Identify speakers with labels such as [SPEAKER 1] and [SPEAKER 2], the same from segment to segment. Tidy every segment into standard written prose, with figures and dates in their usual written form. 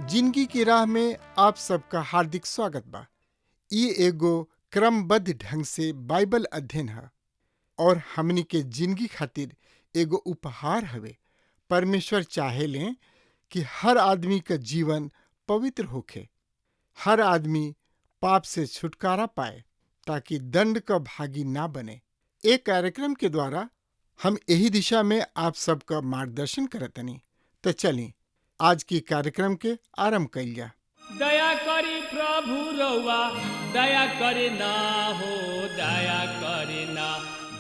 [SPEAKER 1] जिंदगी की राह में आप सबका हार्दिक स्वागत बा। ये एगो क्रमबद्ध ढंग से बाइबल अध्ययन है और हमनी के जिंदगी खातिर एगो उपहार हवे। परमेश्वर चाहेले कि हर आदमी का जीवन पवित्र होखे, हर आदमी पाप से छुटकारा पाए ताकि दंड का भागी ना बने। एक कार्यक्रम के द्वारा हम यही दिशा में आप सबका मार्गदर्शन करतनी। तो चलें आज की कार्यक्रम के आरंभ कइल जा।
[SPEAKER 2] दया करी प्रभु रउआ दया करे ना हो, दया करे ना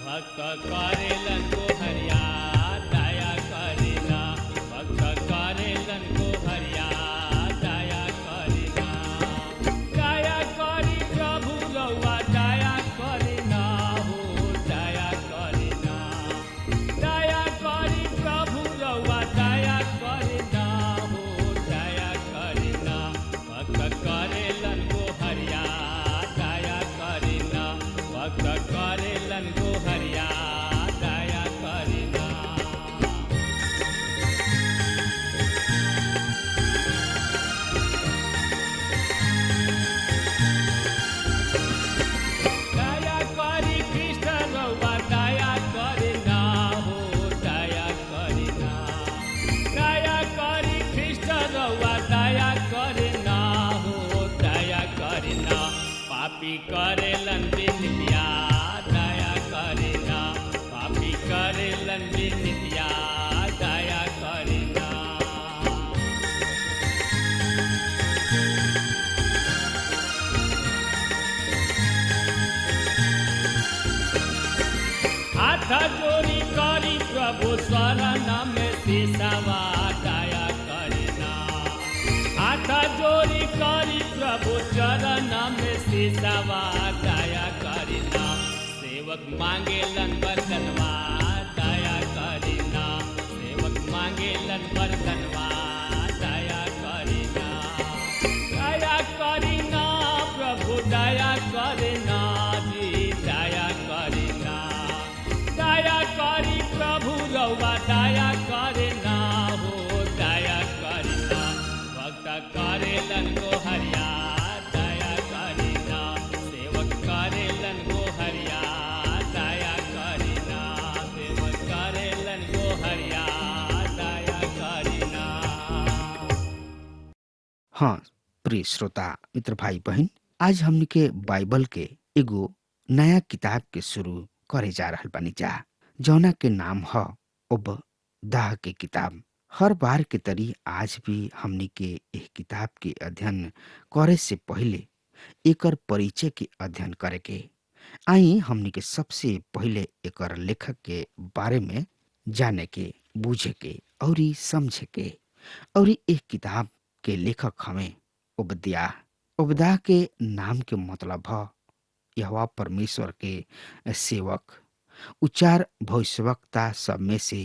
[SPEAKER 2] भक्त करेलन को हरिया, दया करे ना भक्त करेलन को हरिया, दया करे ना। दया करी प्रभु रउआ दया करे ना हो, दया करे ना। दया करी प्रभु रउआ दया करे ना हो, दया करे ना भक्त करेलन को हरिया, दया करे ना भक्त करेलन को हरिया, दया करे ना। दया करी कृष्ण रउआ दया करे ना हो, दया करे ना। दया करी कृष्ण रउआ दया करे ना हो, दया करे ना। पापी करेलन बिनतिया, दया करे ना। पापी करेलन बिनतिया, दया करे ना। हाथ जोड़ी करी प्रभु शरण में सिसवा, दया करे ना। हाथ जोड़ी करी प्रभु चरण में सिसवा, दया करे ना। सेवक मांगेलन वरदनवा, दया करे ना। सेवक मांगेलन वरदनवा, दया करे ना। दया करे ना प्रभु दया करे ना जी, दया करे ना। दया करी प्रभु रउआ दया करे ना हो, दया करे ना भक्त करेलन को हरिया, दया करे ना। सेवक करेलन को हरिया, दया करे ना। सेवक करेलन को हरिया, दया करे ना।
[SPEAKER 3] हाँ, प्रिय श्रोता मित्र भाई बहन, आज हमनी के बाइबल के एगो नया किताब के शुरू करे जा रहल बानी जा, जौना के नाम ह उपदाह के किताब। हर बार के तरी आज भी हमनी के एह किताब के अध्ययन करे से पहले एकर परिचय के अध्ययन करे के। आई हमनी के सबसे पहले एकर लेखक के बारे में जाने के, बूझे के और समझे के। और एह किताब के लेखक हमें उपद्याह। उपद्याह के नाम के मतलब ह यहोवा परमेश्वर के सेवक। उचार भविष्यवक्ता सब में से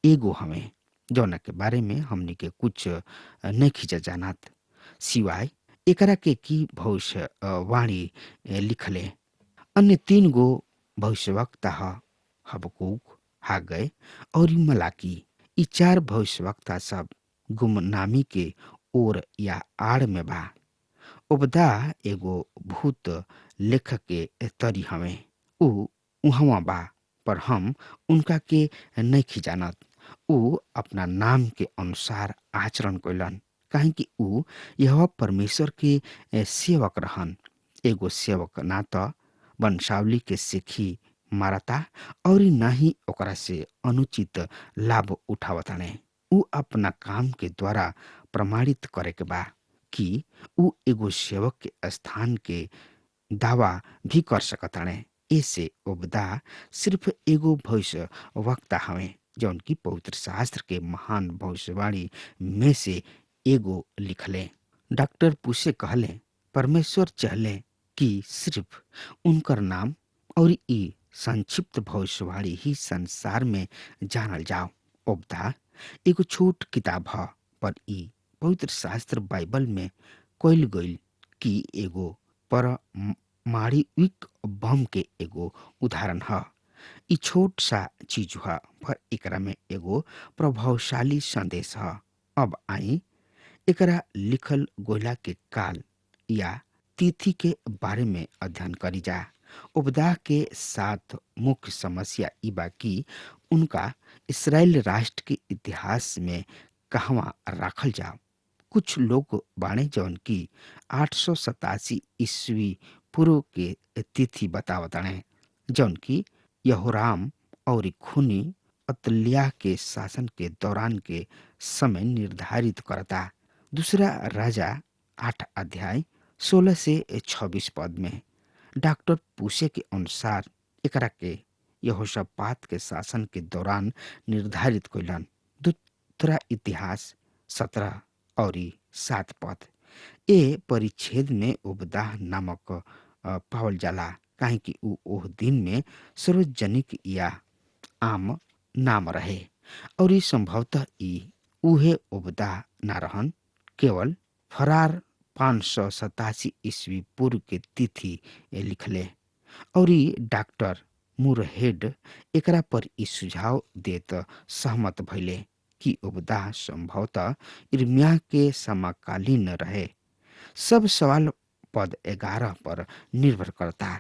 [SPEAKER 3] एगो हमें, जौना के बारे में हमनी के कुछ नहीं खींचा जानत, सिवाय एकरा के की भविष्यवाणी लिखले। अन्य 3 गो भविष्यवक्ता ह हबक्कूक, हागै और मलाकी। ई 4 भविष्यवक्ता सब गुमनामी के ओर या आड़ में बा। उपदाह एगो भूत लेखक के तरी हमें। ऊ उहवा बा, पर हम उनका के नहीं जानत। ऊ अपना नाम के अनुसार आचरण कैलन, काहे कि ऊ यह परमेश्वर के सेवक रहन। एगो सेवक ना तो वंशावली के सीखी मारता और ना ही ओकरा से अनुचित लाभ उठावताने। ऊ अपना काम के द्वारा प्रमाणित करे के बा कि ऊ एगो सेवक के स्थान के दावा भी कर सकताने। ऐसे उपदा सिर्फ एगो भविष्य वक्ता हवे जौन की पवित्र शास्त्र के महान भविष्यवाणी में से एगो लिखले। डॉक्टर पूछे कहले परमेश्वर चहले कि सिर्फ उनकर नाम और ई संक्षिप्त भविष्यवाणी ही संसार में जानल जाओ। उपदा एगो छोट किताब ह, पर ई पवित्र शास्त्र बाइबल में कइल गइल कि एगो परमाणविक बम के एगो उदाहरण ह। ई छोट सा चीज ह, पर एकरा में एगो प्रभावशाली संदेश ह। अब आई एकरा लिखल गोला के काल या तिथि के बारे में अध्ययन करी जा। उपदाह के साथ मुख्य समस्या ई बा कि उनका इसराइल राष्ट्र के इतिहास में कहवा राखल जाओ। कुछ लोग बाणे जौन की 887 ईस्वी पूर्व के तिथि बतावताणे, जौन की यहोराम और खूनी अतल्याह के शासन के दौरान के समय निर्धारित करता। दूसरा राजा 8 अध्याय 16 से 26 पद में डॉक्टर पूछे के अनुसार एकरा के यहोशापात के शासन के दौरान निर्धारित कइलन। दूसरा इतिहास 17 और 7 पद ए परिच्छेद में उपदाह नामक पावल जाला, काहे कि ऊ ओह दिन में सार्वजनिक या आम नाम रहे और ई संभवतः ई उहे उपदाह ना रहन, केवल फरार 587 ईस्वी पूर्व के तिथि लिखले। और ई डॉक्टर मुरहेड एकरा पर ई सुझाव देत सहमत भइले कि उपदाह संभवतः इर्मिया के समकालीन रहे। सब सवाल पद 11 पर निर्भर करता।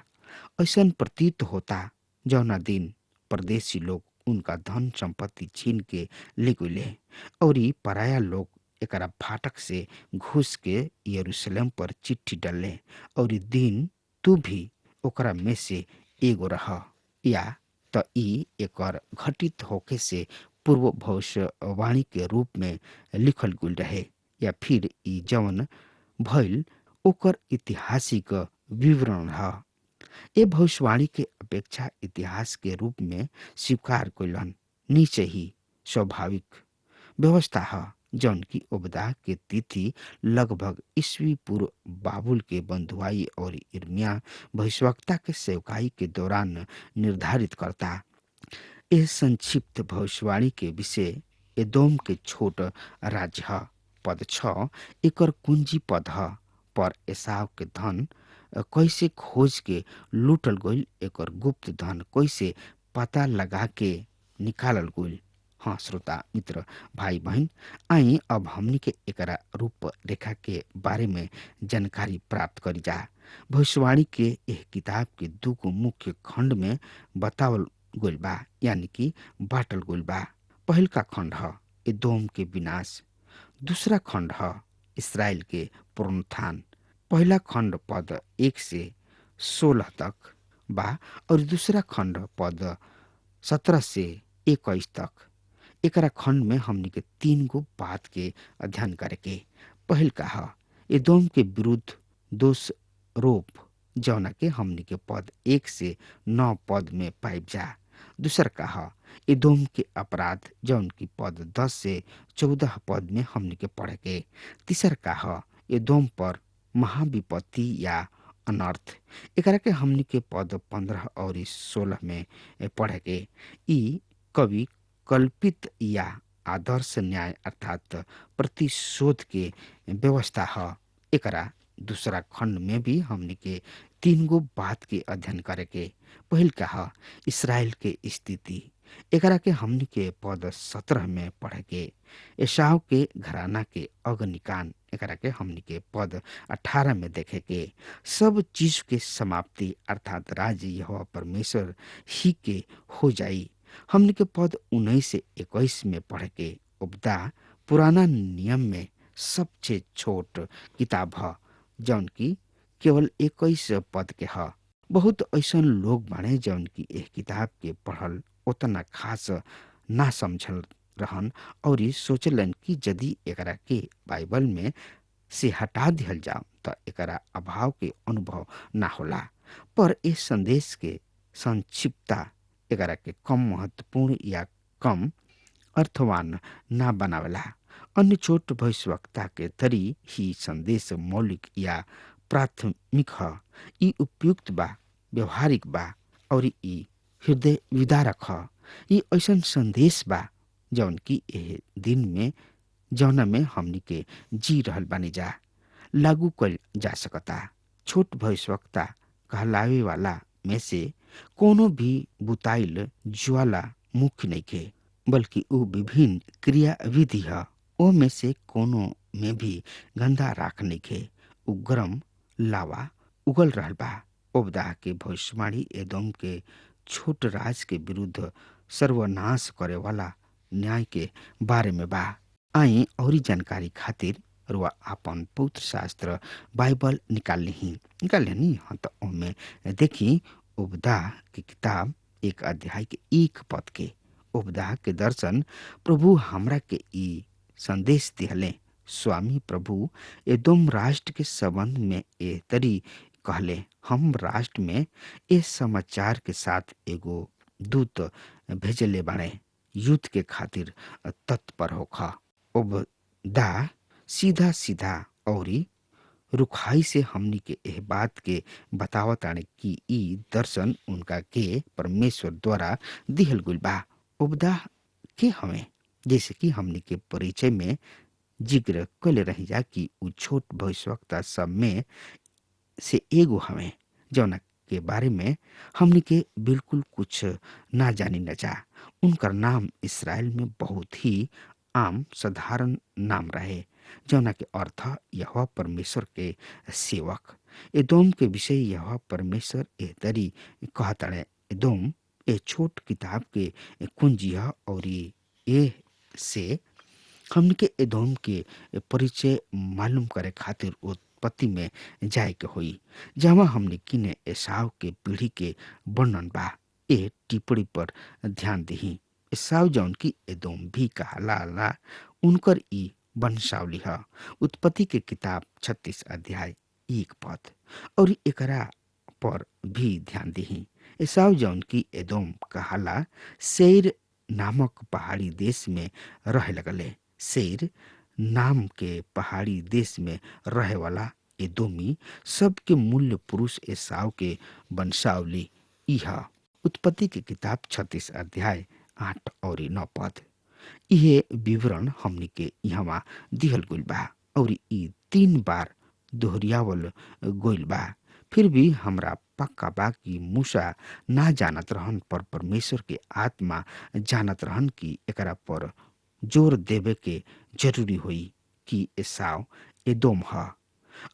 [SPEAKER 3] ऐसन प्रतीत होता जौना दिन परदेसी लोग उनका धन संपत्ति छीन के ले गइले और ई पराया लोग एकरा फाटक से घुस के यरूशलेम पर चिट्ठी डलले और ई दिन तू भी ओकरा में से एगो रह, या त ई एकर घटित होके से पूर्व भविष्यवाणी के रूप में लिखल गुल रहे, या फिर ई जवन भइल ओकर ऐतिहासिक विवरण ह। ए भविष्यवाणी के अपेक्षा इतिहास के रूप में स्वीकार कइलन नीचे ही स्वाभाविक व्यवस्था ह, जौन की उपदाह के तिथि लगभग ईस्वी पूर्व बाबुल के बंधुआई और इर्मिया भविष्यवक्ता के सेवकाई के दौरान निर्धारित करता। इस संक्षिप्त भविष्यवाणी के विषय एदोम के छोट राज्य ह। पद 6 एकर कुंजी पद ह, पर एसाव के धन कैसे खोज के लूटल गइल, एकर गुप्त धन कैसे पता लगा के निकालल गइल। हाँ श्रोता मित्र भाई बहन, आई अब हमनी के एकरा रूप रेखा के बारे में जानकारी प्राप्त करी जा। भविष्यवाणी के एह किताब के दुगो मुख्य खंड में बतावल गइल बा, यानी कि बाटल गइल बा। पहल का खंड ह एदोम के विनाश, दूसरा खंड ह इसराइल के पुनरुत्थान। पहला खंड पद 1 से 16 तक बा और दूसरा खंड पद 17 से 21 तक। एकरा खंड में हमनी के 3 गो बात के अध्ययन करके। पहल का ह एदोम के विरुद्ध दोष रोप, जौना के हमनी के पद 1 से 9 पद में पाइब जा। दूसर का ह एदोम के अपराध, जौन की पद 10 से 14 पद में हमनी के पढ़े के। तीसर का ह एदोम पर महाविपत्ति या अनर्थ, एकरा के हमनी के पद 15 और 16 में पढ़े के। ई कवि कल्पित या आदर्श न्याय अर्थात प्रतिशोध के व्यवस्था है। एकरा दूसरा खंड में भी हमनी के 3 गो बात के अध्ययन करे के। पहिल का है इसराइल के स्थिति, एकरा के हमनी के पद 17 में पढ़े के। एसाव के घराना के अग्निकांड, एकरा के हमनी के पद 18 में देखे के। सब चीज के समाप्ति अर्थात राज्य यहोवा परमेश्वर ही के हो जाई, हमनी के पद 19 से 21 में पढ़े के। उपदा पुराना नियम में सबसे छोट किताब है, जौन की केवल 21 पद के है। बहुत ऐसा लोग बाणे जौन की एह किताब के पढ़ल उतना खास ना समझल रहन और सोचलन कि यदि एकरा के बाइबल में से हटा दिहल जाओ तो एकरा अभाव के अनुभव ना होला। पर इस संदेश के संक्षिप्तता एकरा के कम महत्वपूर्ण या कम अर्थवान ना बनावेला। अन्य छोट भविष्यवक्ता के तरी ही संदेश मौलिक या प्राथमिक ह। ई उपयुक्त बा, व्यवहारिक बा और ई हृदय विदारक ह। ई ऐसन संदेश बा जौन की एह दिन में जौना में हमनी के जी रहल बानी जा लागू कल जा सकता। छोट भविष्यवक्ता कहलावे वाला में से कोनो भी बुताइल ज्वाला मुख्य नइखे, बल्कि उ विभिन्न क्रियाविधि ह। ओ में से कोनो में भी गंदा राख नइखे। उ गरम लावा उगल रहल बा। ओबदा के भविष्यवाणी एदोम के छोट राज के विरुद्ध सर्वनाश करे वाला न्याय के बारे में बा। आई औरी जानकारी खातिर रुआ आपन पवित्र शास्त्र बाइबल निकाल ली हाँ। तो ओमे देखी उपदा की किताब 1 अध्याय के 1 पद के उपदा के दर्शन प्रभु हमरा के ई संदेश दिहले। स्वामी प्रभु एदोम राष्ट्र के संबंध में ए तरी कहले, हम राष्ट्र में इस समाचार के साथ एगो दूत भेजले बाड़े, युद्ध के खातिर तत्पर होखा। उपदा सीधा सीधा औरी रुखाई से हमनी के एह बात के बतावताने कि ई दर्शन उनका के परमेश्वर द्वारा दिहल गुल बा। उपदा के हमें जैसे कि हमनी के परिचय में जिक्र कले रही जा कि उ छोट भविष्यवक्ता सब में से एगो हमें जौना के बारे में हमनी के बिल्कुल कुछ ना जानी न जा। उनकर नाम इसराइल में बहुत ही आम साधारण नाम रहे, जौना के अर्थ यहोवा परमेश्वर के सेवक। एदोम के विषय यहोवा परमेश्वर एह तरी कहताड़े, एदोम ए छोट किताब के कुंजी ह और ए से हमन के एदोम के परिचय मालूम करे खातिर उत्पत्ति में जाए के होई, जहाँ हमने किने एसाव के पीढ़ी के वर्णन बा। ए टिप्पणी पर ध्यान दही। एसाव जौन की एदोम भी कहला उनकर ई वंशावली ह। उत्पत्ति के किताब 36 अध्याय 1 पद और एकरा पर भी ध्यान दही। एसाव जौन की एदोम कहला सेर नामक पहाड़ी देश में रहे लगले। सेर नाम के पहाड़ी देश में रहे वाला एदोमी सबके मूल्य पुरुष एसाव के वंशावली इहा। उत्पत्ति के किताब 36 अध्याय 8 और 9 पद। यह विवरण हमनी के यहाँ दिहल गइल बा और ई 3 बार दोहरियावल गइल बा। फिर भी हमरा पक्का बा कि मूसा ना जानत रहन, पर परमेश्वर के आत्मा जानत रहन कि एकरा पर जोर देवे के जरूरी होई कि एसाव एदोम ह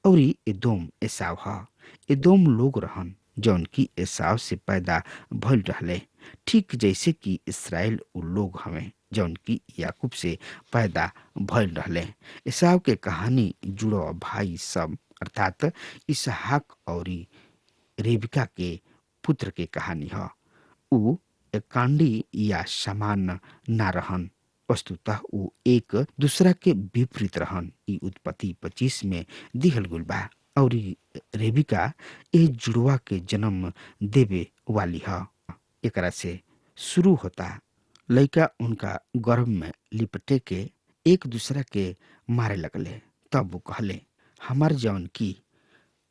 [SPEAKER 3] और एदोम एसाव ह। एदोम लोग रहन जौन की एसाव से पैदा भइल रहले, ठीक जैसे कि इसराइल उ लोग हमें जौन की याकूब से पैदा भइल रहले। एसाव के कहानी जुड़ो भाई सब अर्थात इसहाक और रेबिका के पुत्र के कहानी ह। उ एकांडी या समान ना रहन, वस्तुतः उ एक दूसरा के विपरीत रहन। ई उत्पत्ति 25 में दिहल गुल बा और रेबिका ए जुड़वा के जन्म देवे वाली ह। एकरा से शुरू होता लइका उनका गर्भ में लिपटे के एक दूसरा के मारे लगले। तब वो कहले, हमार जौन की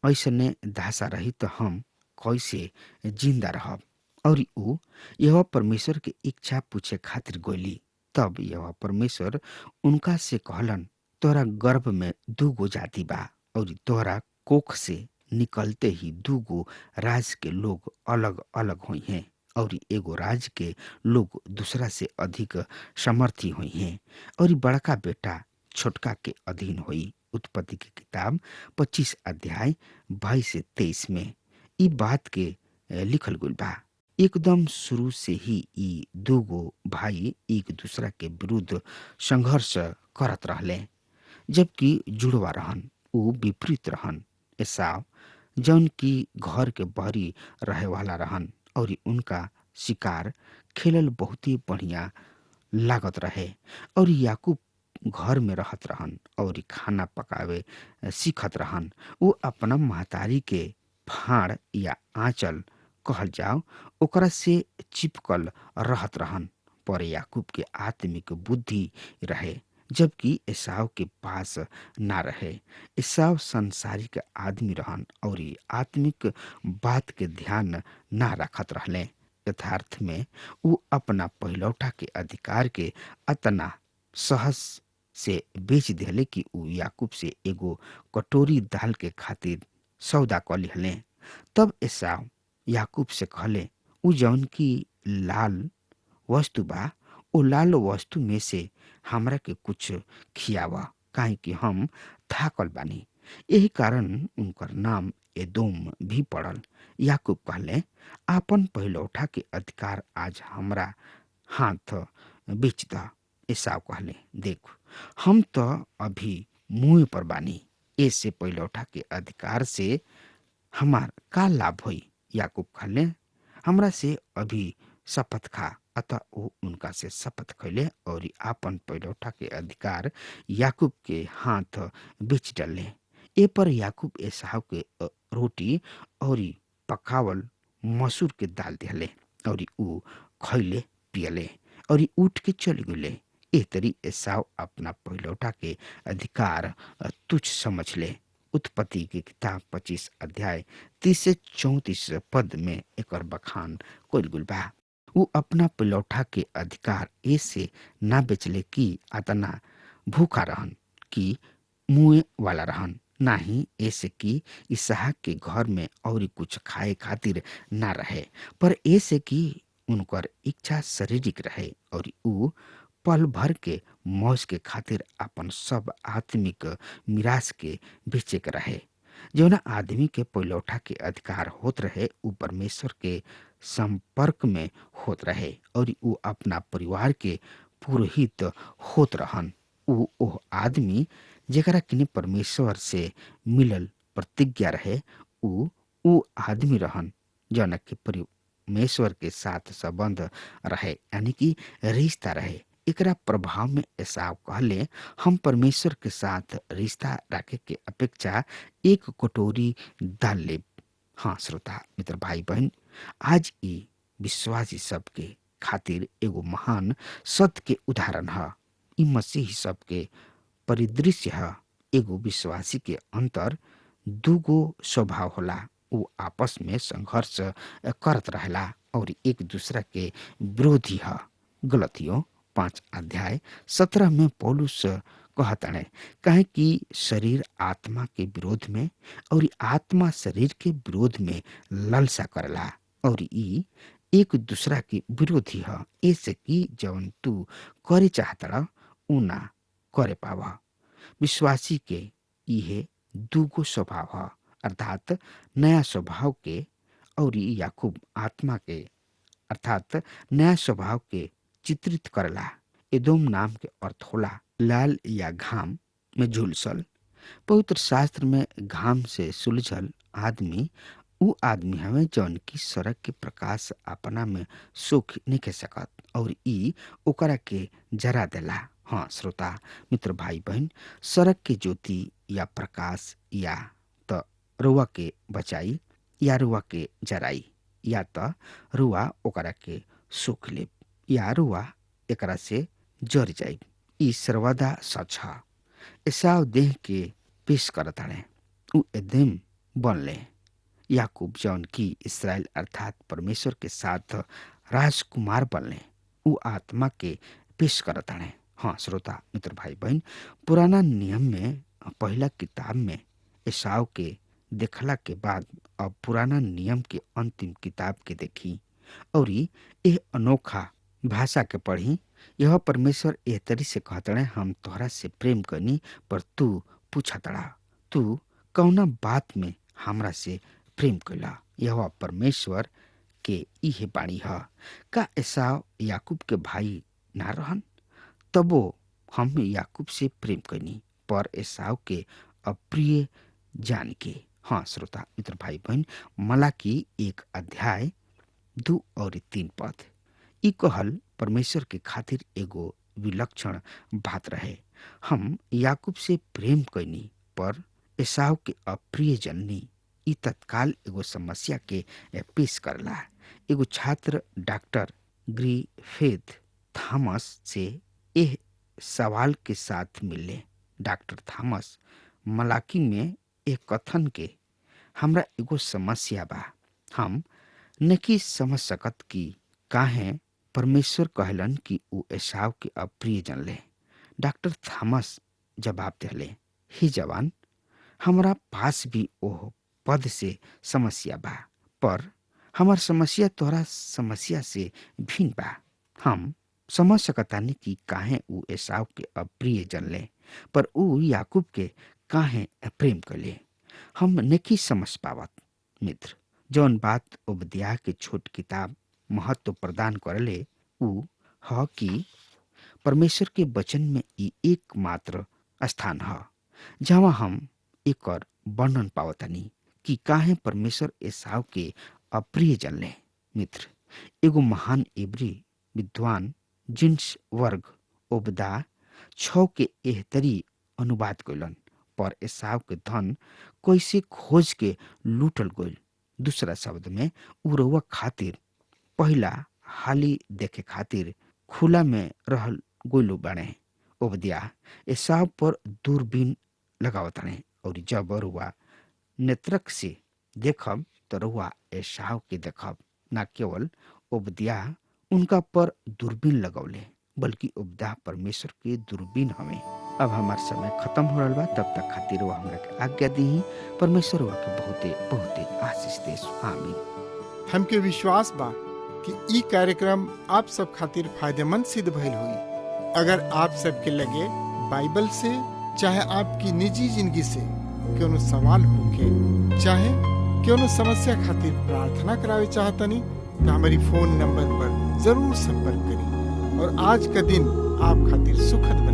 [SPEAKER 3] ऐसने दासा रही तो हम कैसे जिंदा रहब। और उ यहोवा परमेश्वर के इच्छा पूछे खातिर गोली। तब यहोवा परमेश्वर उनका से कहलन, तोरा गर्भ में 2 गो जाति बा और तोरा कोख से निकलते ही 2 गो राज के लोग अलग अलग हुई हैं और एगो राज के लोग दूसरा से अधिक समर्थी हुई हैं और बड़का बेटा छोटका के अधीन हुई। उत्पत्ति की किताब 25 अध्याय 22 से 23 में ई बात के लिखल गुल बा। एकदम शुरू से ही ई 2 गो भाई एक दूसरा के विरुद्ध संघर्ष करत रहले, जबकि जुड़वा रहन उ विपरीत रहन। एसाव जौन की घर के बहरी रहे वाला रहन और उनका शिकार खेलल बहुत ही बढ़िया लागत रहे और याकूब घर में रहत रहन और खाना पकावे सीखत रहन। वो अपना महतारी के फाड़ या आंचल कहल जाओ ओकरा से चिपकल रहत रहन, पर याकूब के आत्मिक बुद्धि रहे, जबकि एसाव के पास ना रहे। एसाव सांसारिक आदमी रहन और आत्मिक बात के ध्यान ना रखत रहले। यथार्थ में उ अपना पहिलौठा के अधिकार के अतना सहज से बेच दिले कि उ याकूब से एगो कटोरी दाल के खातिर सौदा क लिहले। तब एसाव याकूब से कहले, उ जौन की लाल वस्तु बा, ओ लाल वस्तु में से हमरा के कुछ खियावा, काहे कि हम थाकल बानी। यही कारण उनकर नाम एदोम भी पड़ल। याकूब कहले, आपन पहिलौठा के अधिकार आज हमरा हाथ बेच द। एसाव कहले, देख, हम तो अभी मुँह पर बानी, ऐसे पहिलौठा के अधिकार से हमार का लाभ होई। याकूब कहले, हमरा से अभी शपथ खा। अतः वो उनका से शपथ खैले और आपन पहिलौठा के अधिकार याकूब के हाथ बेच डाले। ए पर याकूब एसाव के रोटी और पकावल मसूर के दाल दिहले और ऊ खैले पियले और उठ के चल गए। एह तरी एसाव अपना पहिलौठा के अधिकार तुच्छ समझ ले। उत्पत्ति की किताब 25 अध्याय 30 से 34 पद में एकर बखान कइल गइल बा। उ अपना पहिलौठा के अधिकार ऐसे ना बेचले कि अतना भूखा रहन कि मुए वाला रहन, ना ही ऐसे कि इसहाक के घर में और कुछ खाए खातिर ना रहे, पर ऐसे कि उनकर इच्छा शारीरिक रहे और उ पल भर के मौज के खातिर अपन सब आत्मिक मिरास के बेचे के रहे। जौना आदमी के पहिलौठा के अधिकार होत रहे, उ परमेश्वर के संपर्क में होत रहे और उ अपना परिवार के पुरोहित होत रहन। उ ओह आदमी जेकरा किने परमेश्वर से मिलल प्रतिज्ञा रहे, उ आदमी रहन जौना के परमेश्वर के साथ संबंध रहे, यानी कि रिश्ता रहे। एकरा प्रभाव में एसाव कहले, हम परमेश्वर के साथ रिश्ता रखे के अपेक्षा एक कटोरी दाल लेब। हाँ श्रोता मित्र भाई बहन, आज ई विश्वासी सबके खातिर एगो महान सत्य के उदाहरण है। ई मसीह सबके परिदृश्य है। एगो विश्वासी के अंतर दूगो स्वभाव होला। उ आपस में संघर्ष करत रहेला और एक दूसरा के विरोधी है। गलतियों 5 अध्याय 17 में पौलुस कहताने, काहे कि शरीर आत्मा के विरोध में और आत्मा शरीर के विरोध में ललसा करला और ई एक दूसरा के विरोधी है, ऐसे कि जवन तू करे चाहता उ ना करे पावा। विश्वासी के इहे दूगो स्वभाव है, अर्थात नया स्वभाव के और याकूब आत्मा के अर्थात नया स्वभाव के चित्रित करला। एदोम नाम के अर्थ होला लाल या घाम में झुलसल। पवित्र शास्त्र में घाम से सुलझल आदमी उ आदमी हमें जौन की सड़क के प्रकाश अपना में सुख नहीं सकत और ई ओकरा के जरा देला। हाँ श्रोता मित्र भाई बहन, सड़क के ज्योति या प्रकाश या तो रुआ के बचाई या रुआ के जराई, या तो रुआ ओकरा के सुख ले या रुआ एकरा से जर जाई। ई सर्वदा सच है। एसाव देह के पेश करताड़े, उ एदम बनले। याकूब जौन की इसराइल अर्थात परमेश्वर के साथ राजकुमार बनले, उ आत्मा के पेश करताड़े। हाँ श्रोता मित्र भाई बहन, पुराना नियम में पहला किताब में एसाव के देखला के बाद अब पुराना नियम के अंतिम किताब के देखी और यह अनोखा भाषा के पढ़ी। यह परमेश्वर एह तरी से कहतड़े, हम तोहरा से प्रेम करनी पर तू पूछतड़ा, तू कौना बात में हमरा से प्रेम कैला। यह परमेश्वर के इहे बाणी है। का एसाव याकूब के भाई ना रहन? तबो हम याकूब से प्रेम करनी पर एसाव के अप्रिय जान के। हाँ श्रोता मित्र भाई बहन, मलाकी 1 अध्याय 2 और 3 पद। ई कहल परमेश्वर के खातिर एगो विलक्षण बात रहे। हम याकूब से प्रेम कैनी पर एसाव के अप्रिय जननी। ई तत्काल एगो समस्या के पेश करला। एगो छात्र डॉक्टर ग्रिफिथ थॉमस से यह सवाल के साथ मिले। डॉक्टर थॉमस मलाकी में एक कथन के हमरा एगो समस्या बा, हम नहीं समझ सकत कि काहे परमेश्वर कहलन कि ऊ एसाव के अप्रिय जनले। डॉक्टर थॉमस जवाब दिले, ही जवान, हमरा पास भी ओह पद से समस्या बा, पर हमार समस्या तोरा समस्या से भिन्न बा। हम समझ सकतानी कि काहे ऊ एसाव के अप्रिय जनले, पर ऊ याकूब के काहे प्रेम कले। हम नहीं समझ पावत मित्र। जौन बात ओबद्याह के छोट किताब महत्व प्रदान करले ऊ ह कि परमेश्वर के वचन में ई एकमात्र स्थान ह जहाँ हम एकर वर्णन पावतानी कि काहे परमेश्वर एसाव के अप्रिय जनले। मित्र, एगो महान इब्री विद्वान जिन्स वर्ग ओबदा 6 के एहतरी अनुवाद कइलन, पर एसाव के धन कैसे खोज के लूटल गइल। दूसरा शब्द में ऊ रउआ खातिर पहला हाली देखे खातिर खुला में रहल गोलू बने। ओबद्याह एसाव पर दूरबीन लगावताने और जब रुआ नेत्रक से देखब तो रुआ एसाव के देखब। न केवल ओबद्याह उनका पर दूरबीन लगौले, बल्कि ओबद्याह परमेश्वर के दूरबीन हमें। अब हमार समय खत्म हो रहा बा, तब तक खातिर वो हमरा के आज्ञा दी। परमेश्वर वा के बहुते बहुते आशीष देस। आमीन।
[SPEAKER 1] हमके विश्वास बा कि ई कार्यक्रम आप सब खातिर फायदेमंद सिद्ध भइल हुई। अगर आप सबके लगे बाइबल से चाहे आपकी निजी जिंदगी से कोनो सवाल होके चाहे कोनो समस्या खातिर प्रार्थना करावे चाहतनी तो हमारी फोन नंबर पर जरूर संपर्क करी और आज का दिन आप खातिर सुखद बने।